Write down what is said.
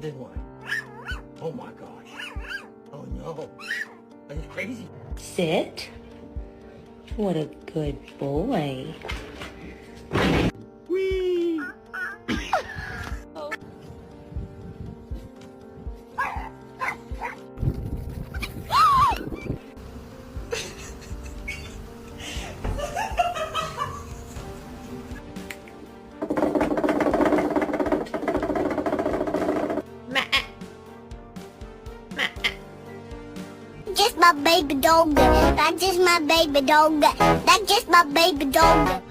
then what? Oh my gosh. Oh no. Are you crazy? Sit. What a good boy. Whee! Just my baby dog. That's just my baby dog. That's just my baby dog.